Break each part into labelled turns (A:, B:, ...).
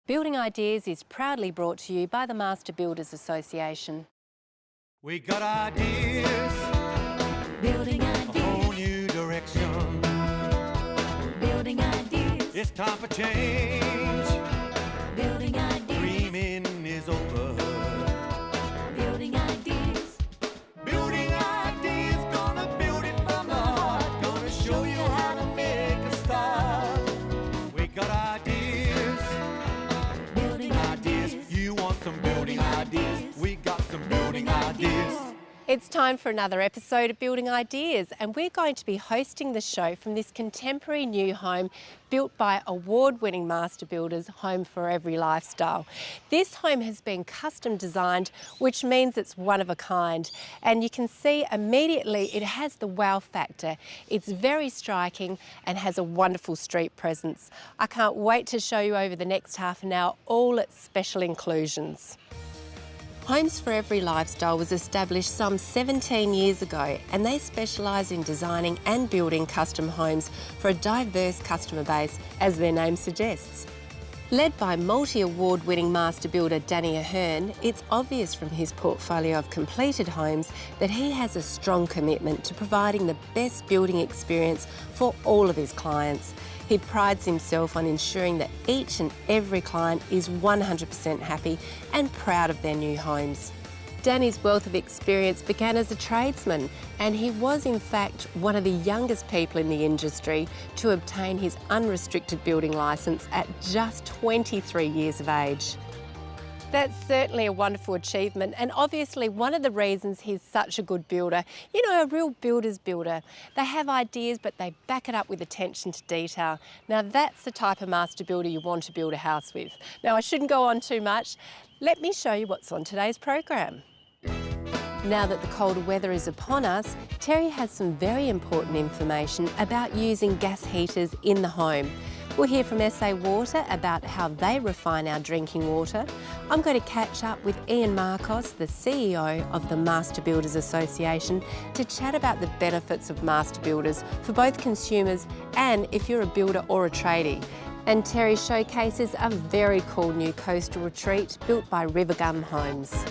A: Building Ideas is proudly brought to you by the Master Builders Association.
B: We got ideas,
C: Building
B: a
C: ideas,
B: whole new direction.
C: building ideas,
B: It's time for change.
C: building ideas,
B: Dreaming is over.
C: building ideas,
B: Building ideas, gonna build it from the heart. Gonna show you how to make a start. We got ideas,
C: building
B: ideas.
C: ideas,
B: You want some building ideas? We got some building ideas.
A: It's time for another episode of Building Ideas, and we're going to be hosting the show from this contemporary new home built by award-winning master builders, Home for Every Lifestyle. This home has been custom designed, which means it's one of a kind, and you can see immediately it has the wow factor. It's very striking and has a wonderful street presence. I can't wait to show you over the next half an hour all its special inclusions. Homes for Every Lifestyle was established some 17 years ago, and they specialise in designing and building custom homes for a diverse customer base, as their name suggests. Led by multi-award winning master builder Danny Ahern, it's obvious from his portfolio of completed homes that he has a strong commitment to providing the best building experience for all of his clients. He prides himself on ensuring that each and every client is 100% happy and proud of their new homes. Danny's wealth of experience began as a tradesman, and he was in fact one of the youngest people in the industry to obtain his unrestricted building licence at just 23 years of age. That's certainly a wonderful achievement, and obviously one of the reasons he's such a good builder. You know, a real builder's builder. They have ideas, but they back it up with attention to detail. Now that's the type of master builder you want to build a house with. Now I shouldn't go on too much. Let me show you what's on today's program. Now that the colder weather is upon us, Terry has some very important information about using gas heaters in the home. We'll hear from SA Water about how they refine our drinking water. I'm going to catch up with Ian Marcos, the CEO of the Master Builders Association, to chat about the benefits of master builders for both consumers and if you're a builder or a tradie. And Terry showcases a very cool new coastal retreat built by Rivergum Homes.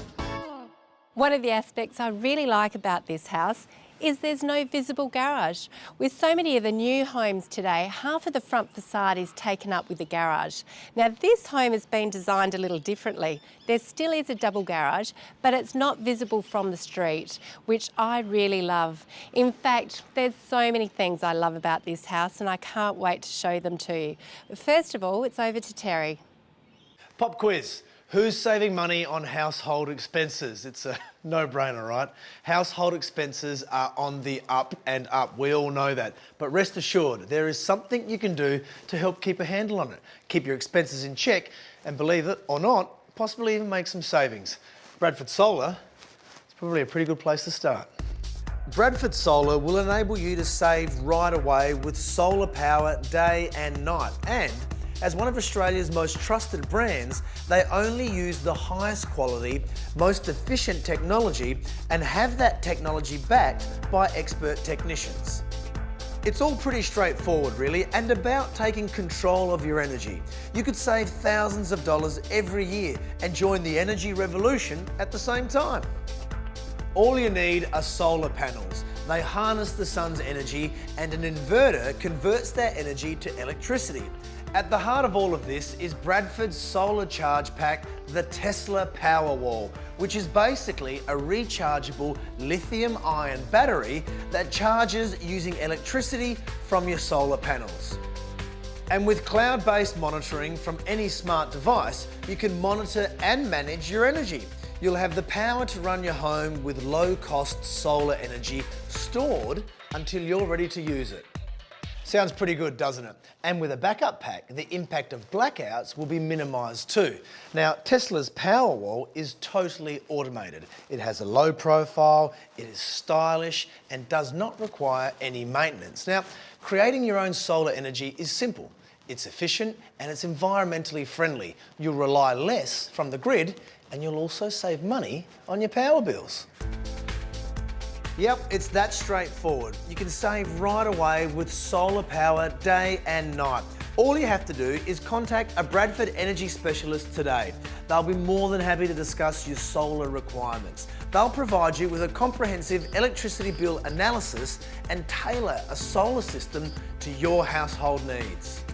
A: One of the aspects I really like about this house is there's no visible garage. With so many of the new homes today, half of the front facade is taken up with a garage. Now this home has been designed a little differently. There still is a double garage, but it's not visible from the street, which I really love. In fact, there's so many things I love about this house, and I can't wait to show them to you. But first of all, it's over to Terry.
D: Pop quiz. Who's saving money on household expenses? It's a no-brainer, right? Household expenses are on the up and up. We all know that. But rest assured, there is something you can do to help keep a handle on it. Keep your expenses in check and, believe it or not, possibly even make some savings. Bradford Solar is probably a pretty good place to start. Bradford Solar will enable you to save right away with solar power day and night. And as one of Australia's most trusted brands, they only use the highest quality, most efficient technology and have that technology backed by expert technicians. It's all pretty straightforward really, and about taking control of your energy. You could save thousands of dollars every year and join the energy revolution at the same time. All you need are solar panels. They harness the sun's energy, and an inverter converts that energy to electricity. At the heart of all of this is Bradford's solar charge pack, the Tesla Powerwall, which is basically a rechargeable lithium-ion battery that charges using electricity from your solar panels. And with cloud-based monitoring from any smart device, you can monitor and manage your energy. You'll have the power to run your home with low-cost solar energy stored until you're ready to use it. Sounds pretty good, doesn't it? And with a backup pack, the impact of blackouts will be minimised too. Now, Tesla's Powerwall is totally automated. It has a low profile, it is stylish, and does not require any maintenance. Now, creating your own solar energy is simple. It's efficient and it's environmentally friendly. You'll rely less from the grid, and you'll also save money on your power bills. Yep, it's that straightforward. You can save right away with solar power day and night. All you have to do is contact a Bradford Energy specialist today. They'll be more than happy to discuss your solar requirements. They'll provide you with a comprehensive electricity bill analysis and tailor a solar system to your household needs.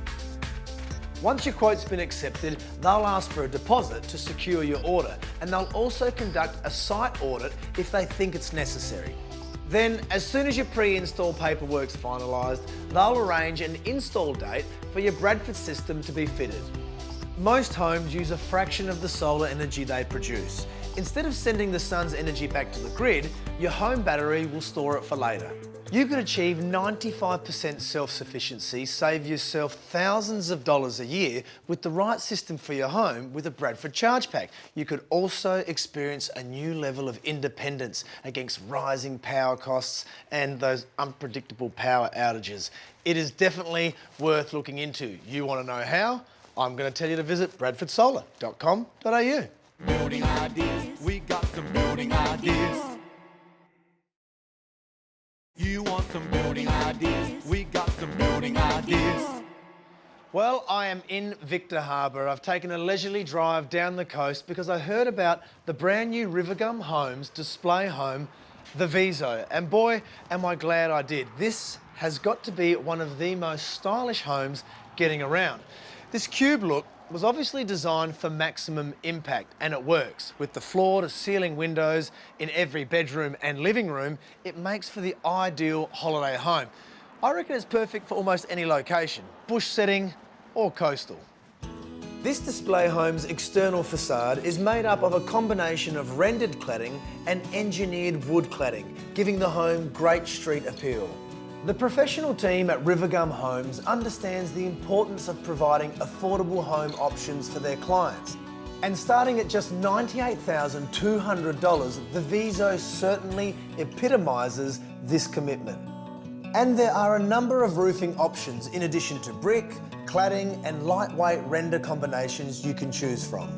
D: Once your quote's been accepted, they'll ask for a deposit to secure your order, and they'll also conduct a site audit if they think it's necessary. Then, as soon as your pre-install paperwork's finalised, they'll arrange an install date for your Bradford system to be fitted. Most homes use a fraction of the solar energy they produce. Instead of sending the sun's energy back to the grid, your home battery will store it for later. You could achieve 95% self-sufficiency, save yourself thousands of dollars a year with the right system for your home with a Bradford Charge Pack. You could also experience a new level of independence against rising power costs and those unpredictable power outages. It is definitely worth looking into. You want to know how? I'm going to tell you to visit bradfordsolar.com.au.
B: Building ideas, we got some building ideas. You want some building ideas, we got some building ideas.
D: Well, I am in Victor Harbor. I've taken a leisurely drive down the coast because I heard about the brand new Rivergum Homes display home, the Viso. And boy, am I glad I did. This has got to be one of the most stylish homes getting around. This cube look was obviously designed for maximum impact, and it works. With the floor to ceiling windows in every bedroom and living room, it makes for the ideal holiday home. I reckon it's perfect for almost any location, bush setting or coastal. This display home's external facade is made up of a combination of rendered cladding and engineered wood cladding, giving the home great street appeal. The professional team at Rivergum Homes understands the importance of providing affordable home options for their clients. And starting at just $98,200, the Viso certainly epitomises this commitment. And there are a number of roofing options in addition to brick, cladding and lightweight render combinations you can choose from.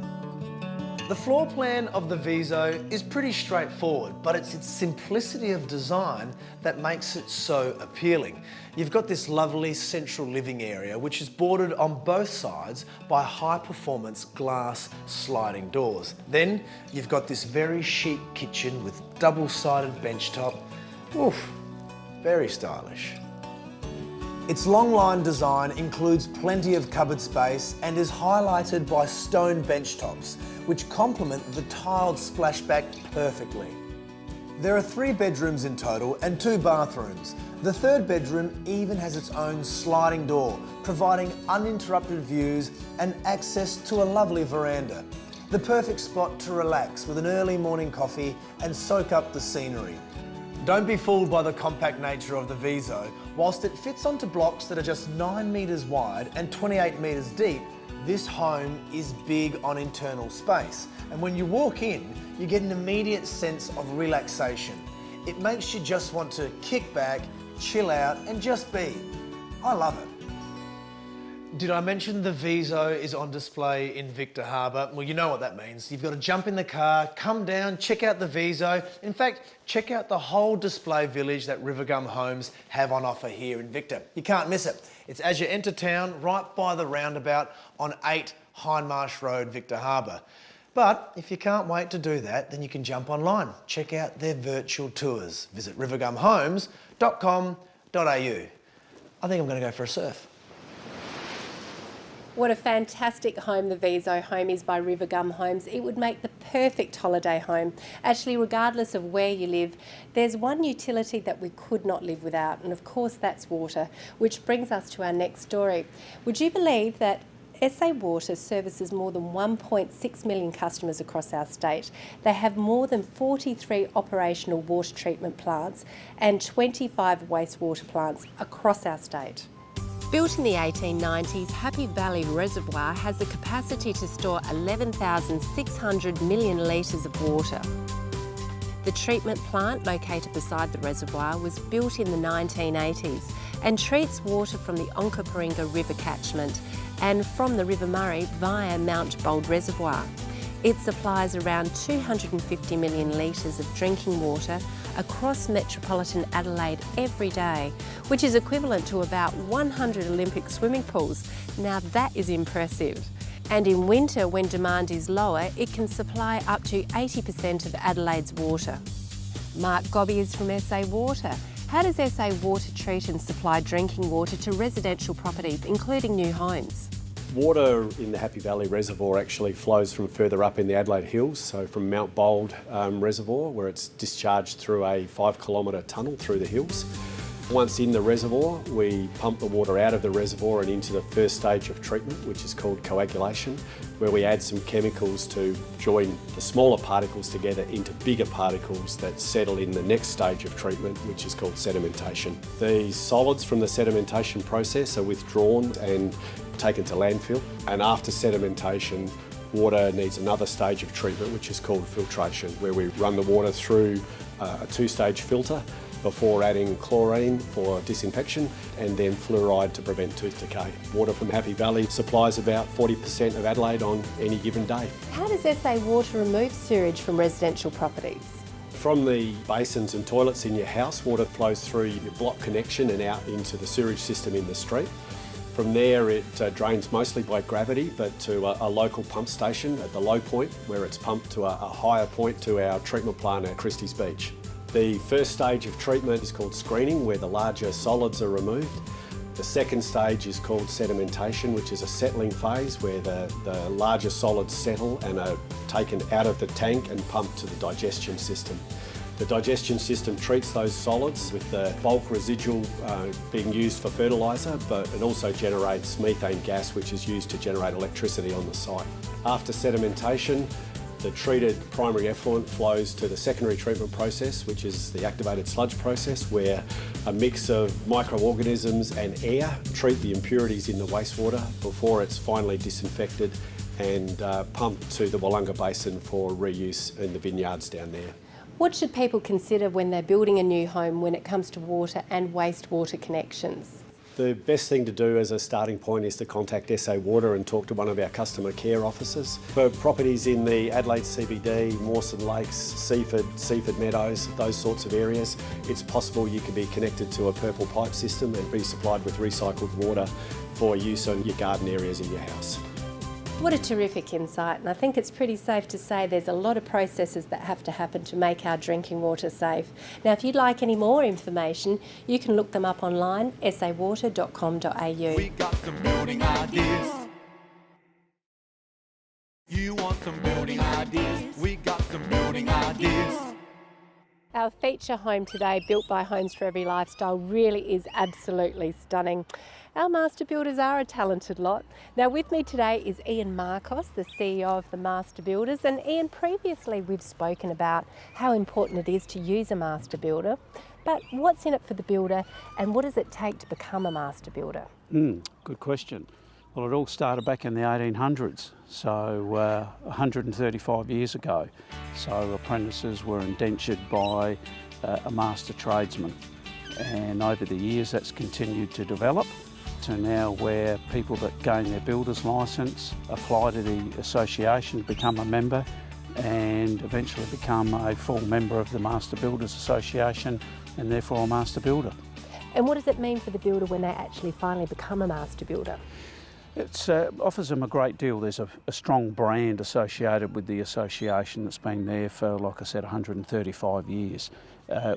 D: The floor plan of the Viso is pretty straightforward, but it's its simplicity of design that makes it so appealing. You've got this lovely central living area, which is bordered on both sides by high-performance glass sliding doors. Then you've got this very chic kitchen with double-sided benchtop. Oof, very stylish. Its long line design includes plenty of cupboard space and is highlighted by stone benchtops, which complement the tiled splashback perfectly. There are 3 bedrooms in total and 2 bathrooms. The third bedroom even has its own sliding door, providing uninterrupted views and access to a lovely veranda. The perfect spot to relax with an early morning coffee and soak up the scenery. Don't be fooled by the compact nature of the Viso. Whilst it fits onto blocks that are just 9 metres wide and 28 metres deep, this home is big on internal space. And when you walk in, you get an immediate sense of relaxation. It makes you just want to kick back, chill out and just be. I love it. Did I mention the Viso is on display in Victor Harbor? Well, you know what that means. You've got to jump in the car, come down, check out the Viso. In fact, check out the whole display village that Rivergum Homes have on offer here in Victor. You can't miss it. It's as you enter town, right by the roundabout on 8 Hindmarsh Road, Victor Harbor. But if you can't wait to do that, then you can jump online. Check out their virtual tours. Visit rivergumhomes.com.au. I think I'm going to go for a surf.
A: What a fantastic home the Viso home is by Rivergum Homes. It would make the perfect holiday home. Actually, regardless of where you live, there's one utility that we could not live without, and of course that's water, which brings us to our next story. Would you believe that SA Water services more than 1.6 million customers across our state? They have more than 43 operational water treatment plants and 25 wastewater plants across our state. Built in the 1890s, Happy Valley Reservoir has the capacity to store 11,600 million litres of water. The treatment plant, located beside the reservoir, was built in the 1980s and treats water from the Onkaparinga River catchment and from the River Murray via Mount Bold Reservoir. It supplies around 250 million litres of drinking water across metropolitan Adelaide every day, which is equivalent to about 100 Olympic swimming pools. Now that is impressive. And in winter, when demand is lower, it can supply up to 80% of Adelaide's water. Mark Gobby is from SA Water. How does SA Water treat and supply drinking water to residential properties, including new homes?
E: Water in the Happy Valley Reservoir actually flows from further up in the Adelaide Hills, so from Mount Bold Reservoir, where it's discharged through a 5-kilometre tunnel through the hills. Once in the reservoir, we pump the water out of the reservoir and into the first stage of treatment, which is called coagulation, where we add some chemicals to join the smaller particles together into bigger particles that settle in the next stage of treatment, which is called sedimentation. The solids from the sedimentation process are withdrawn and taken to landfill, and after sedimentation, water needs another stage of treatment, which is called filtration, where we run the water through a 2-stage filter before adding chlorine for disinfection and then fluoride to prevent tooth decay. Water from Happy Valley supplies about 40% of Adelaide on any given day.
A: How does SA Water remove sewage from residential properties?
E: From the basins and toilets in your house, water flows through your block connection and out into the sewerage system in the street. From there it drains mostly by gravity, but to a local pump station at the low point, where it's pumped to a higher point to our treatment plant at Christie's Beach. The first stage of treatment is called screening, where the larger solids are removed. The second stage is called sedimentation, which is a settling phase where the larger solids settle and are taken out of the tank and pumped to the digestion system. The digestion system treats those solids with the bulk residual being used for fertiliser, but it also generates methane gas, which is used to generate electricity on the site. After sedimentation, the treated primary effluent flows to the secondary treatment process, which is the activated sludge process, where a mix of microorganisms and air treat the impurities in the wastewater before it's finally disinfected and pumped to the Wollonga Basin for reuse in the vineyards down there.
A: What should people consider when they're building a new home when it comes to water and wastewater connections?
E: The best thing to do as a starting point is to contact SA Water and talk to one of our customer care officers. For properties in the Adelaide CBD, Mawson Lakes, Seaford Meadows, those sorts of areas, it's possible you could be connected to a purple pipe system and be supplied with recycled water for use on your garden areas in your house.
A: What a terrific insight, and I think it's pretty safe to say there's a lot of processes that have to happen to make our drinking water safe. Now, if you'd like any more information, you can look them up online, sawater.com.au.
B: We got some building ideas. You want some building ideas? We got some building ideas.
A: Our feature home today, built by Homes for Every Lifestyle, really is absolutely stunning. Our master builders are a talented lot. Now with me today is Ian Marcos, the CEO of the Master Builders. And Ian, previously we've spoken about how important it is to use a master builder, but what's in it for the builder and what does it take to become a master builder?
F: Good question. Well, it all started back in the 1800s, so 135 years ago. So apprentices were indentured by a master tradesman, and over the years that's continued to develop to now where people that gain their builder's licence apply to the association, become a member and eventually become a full member of the Master Builders Association and therefore a master builder.
A: And what does it mean for the builder when they actually finally become a master builder?
F: It offers them a great deal. There's a strong brand associated with the association that's been there for, like I said, 135 years.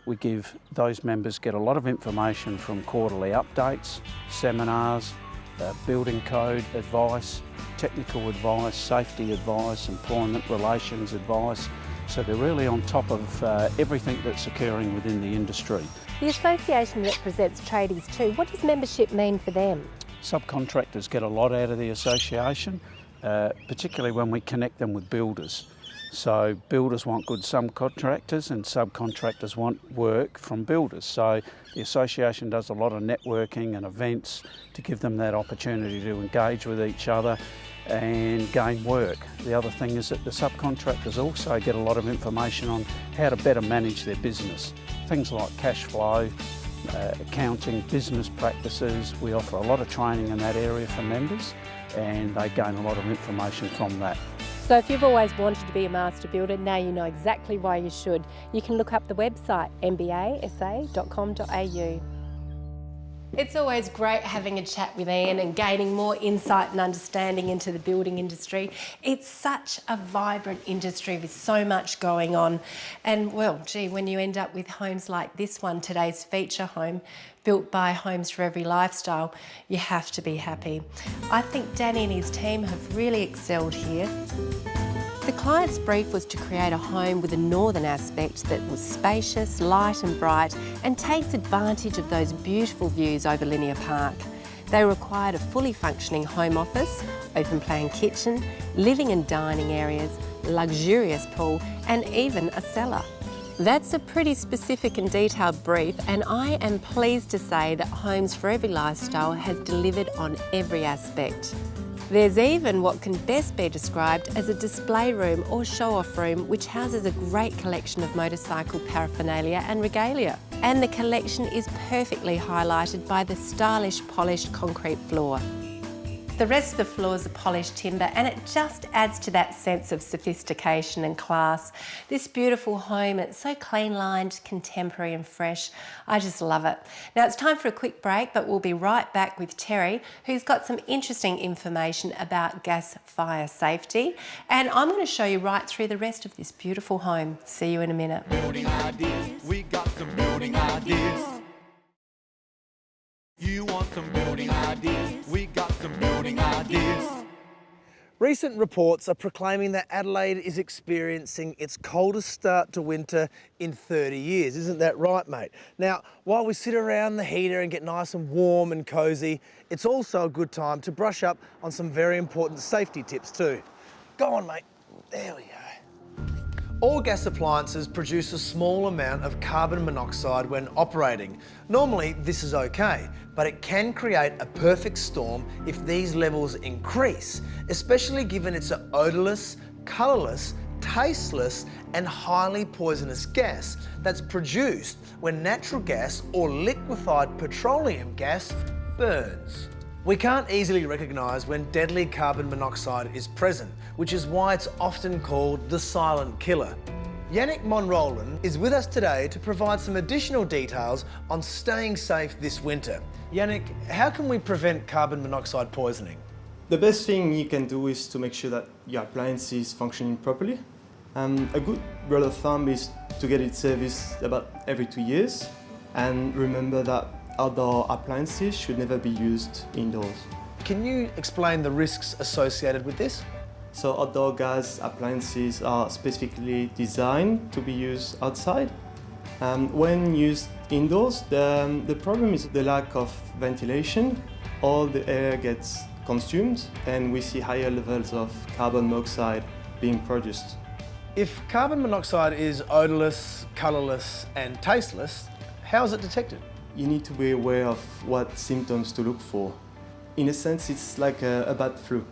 F: We give those members get a lot of information from quarterly updates, seminars, building code advice, technical advice, safety advice, employment relations advice. So they're really on top of everything that's occurring within the industry.
A: The association represents tradies too. What does membership mean for them?
F: Subcontractors get a lot out of the association, particularly when we connect them with builders. So builders want good subcontractors and subcontractors want work from builders. So the association does a lot of networking and events to give them that opportunity to engage with each other and gain work. The other thing is that the subcontractors also get a lot of information on how to better manage their business. Things like cash flow, accounting, business practices. We offer a lot of training in that area for members and they gain a lot of information from that.
A: So if you've always wanted to be a master builder, now you know exactly why you should. You can look up the website mbasa.com.au. It's always great having a chat with Ian and gaining more insight and understanding into the building industry. It's such a vibrant industry with so much going on. And well, gee, when you end up with homes like this one, today's feature home, built by Homes for Every Lifestyle, you have to be happy. I think Danny and his team have really excelled here. The client's brief was to create a home with a northern aspect that was spacious, light and bright, and takes advantage of those beautiful views over Linear Park. They required a fully functioning home office, open plan kitchen, living and dining areas, luxurious pool, and even a cellar. That's a pretty specific and detailed brief, and I am pleased to say that Homes for Every Lifestyle has delivered on every aspect. There's even what can best be described as a display room or show-off room, which houses a great collection of motorcycle paraphernalia and regalia. And the collection is perfectly highlighted by the stylish polished concrete floor. The rest of the floors are polished timber, and it just adds to that sense of sophistication and class. This beautiful home, it's so clean-lined, contemporary and fresh. I just love it. Now it's time for a quick break, but we'll be right back with Terry, who's got some interesting information about gas fire safety. And I'm going to show you right through the rest of this beautiful home. See you in a minute.
B: Building ideas, we got some building ideas. You want some building ideas? We got some building ideas.
D: Recent reports are proclaiming that Adelaide is experiencing its coldest start to winter in 30 years. Isn't that right, mate? Now, while we sit around the heater and get nice and warm and cosy, it's also a good time to brush up on some very important safety tips too. Go on, mate. There we go. All gas appliances produce a small amount of carbon monoxide when operating. Normally, this is okay, but it can create a perfect storm if these levels increase, especially given it's an odourless, colourless, tasteless and highly poisonous gas that's produced when natural gas or liquefied petroleum gas burns. We can't easily recognise when deadly carbon monoxide is present, which is why it's often called the silent killer. Yannick Monroland is with us today to provide some additional details on staying safe this winter. Yannick, how can we prevent carbon monoxide poisoning?
G: The best thing you can do is to make sure that your appliance is functioning properly. A good rule of thumb is to get it serviced about every 2 years, and remember that outdoor appliances should never be used indoors.
D: Can you explain the risks associated with this?
G: So outdoor gas appliances are specifically designed to be used outside. When used indoors, the problem is the lack of ventilation. All the air gets consumed and we see higher levels of carbon monoxide being produced.
D: If carbon monoxide is odourless, colourless and tasteless, how is it detected?
G: You need to be aware of what symptoms to look for. In a sense, it's like a bad flu,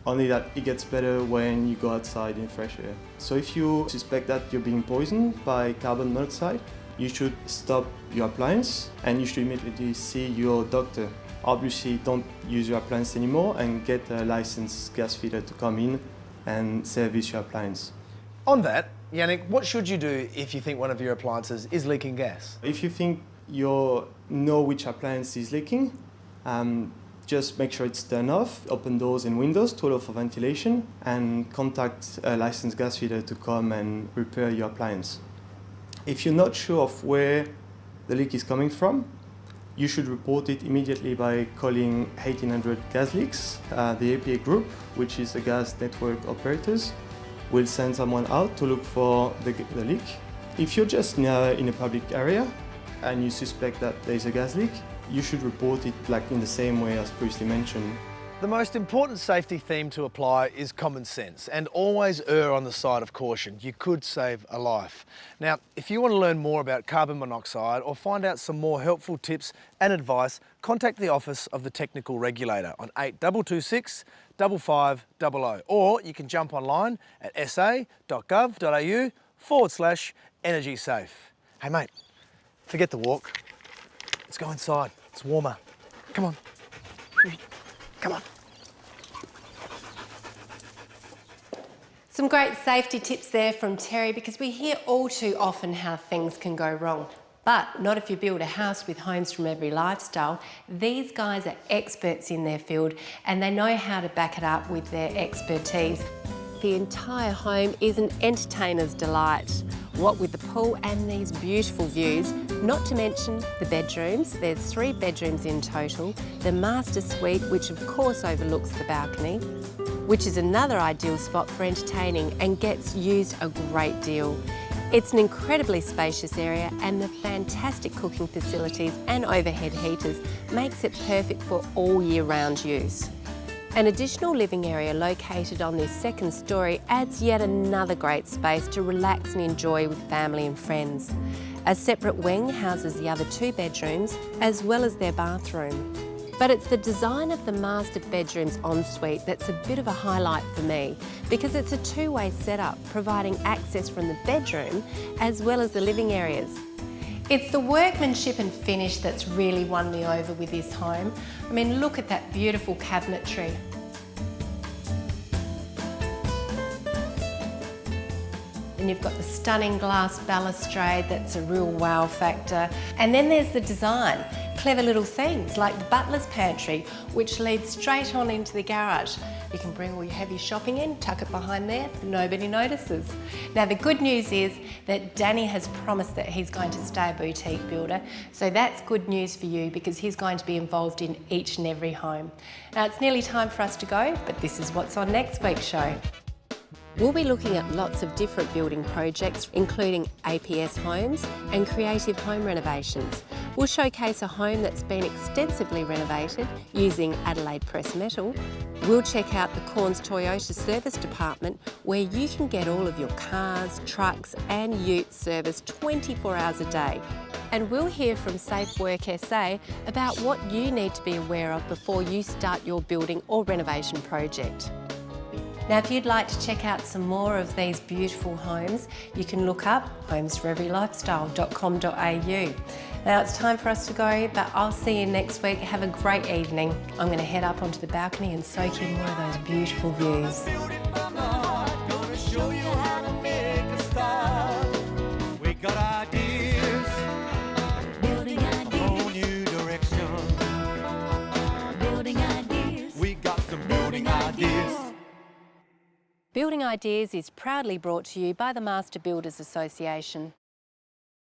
G: only that it gets better when you go outside in fresh air. So if you suspect that you're being poisoned by carbon monoxide, you should stop your appliance and you should immediately see your doctor. Obviously, don't use your appliance anymore and get a licensed gas fitter to come in and service your appliance.
D: On that, Yannick, what should you do if you think one of your appliances is leaking gas?
G: If you think you know which appliance is leaking, just make sure it's turned off, open doors and windows to allow for ventilation, and contact a licensed gas fitter to come and repair your appliance. If you're not sure of where the leak is coming from, you should report it immediately by calling 1800 Gas Leaks. The APA group, which is a gas network operators, will send someone out to look for the leak. If you're just in a public area and you suspect that there's a gas leak, you should report it like in the same way as previously mentioned.
D: The most important safety theme to apply is common sense and always err on the side of caution. You could save a life. Now, if you want to learn more about carbon monoxide or find out some more helpful tips and advice, contact the Office of the Technical Regulator on 8226 5500, or you can jump online at sa.gov.au/energy safe. Hey mate, forget the walk. Let's go inside. It's warmer. Come on. Come on.
A: Some great safety tips there from Terry, because we hear all too often how things can go wrong. But not if you build a house with Homes from Every Lifestyle. These guys are experts in their field and they know how to back it up with their expertise. The entire home is an entertainer's delight. What with the pool and these beautiful views, not to mention the bedrooms. There's 3 bedrooms in total. The master suite, which of course overlooks the balcony, which is another ideal spot for entertaining and gets used a great deal. It's an incredibly spacious area and the fantastic cooking facilities and overhead heaters makes it perfect for all year round use. An additional living area located on this 2nd story adds yet another great space to relax and enjoy with family and friends. A separate wing houses the other 2 bedrooms as well as their bathroom. But it's the design of the master bedrooms ensuite that's a bit of a highlight for me because it's a 2-way setup providing access from the bedroom as well as the living areas. It's the workmanship and finish that's really won me over with this home. I mean, look at that beautiful cabinetry. And you've got the stunning glass balustrade that's a real wow factor. And then there's the design. Clever little things like the butler's pantry, which leads straight on into the garage. You can bring all your heavy shopping in, tuck it behind there, nobody notices. Now the good news is that Danny has promised that he's going to stay a boutique builder, so that's good news for you because he's going to be involved in each and every home. Now it's nearly time for us to go, but this is what's on next week's show. We'll be looking at lots of different building projects, including APS homes and creative home renovations. We'll showcase a home that's been extensively renovated using Adelaide Press Metal. We'll check out the Corns Toyota Service Department, where you can get all of your cars, trucks and utes serviced 24 hours a day. And we'll hear from Safe Work SA about what you need to be aware of before you start your building or renovation project. Now, if you'd like to check out some more of these beautiful homes, you can look up homesforeverylifestyle.com.au. Now, it's time for us to go, but I'll see you next week. Have a great evening. I'm going to head up onto the balcony and soak in one of those beautiful views.
B: Build it from the heart, gonna show you how to make a start. We got ideas,
C: Building
B: a whole
C: ideas.
B: new direction.
C: Building ideas.
B: We got some building ideas.
A: Building Ideas is proudly brought to you by the Master Builders Association.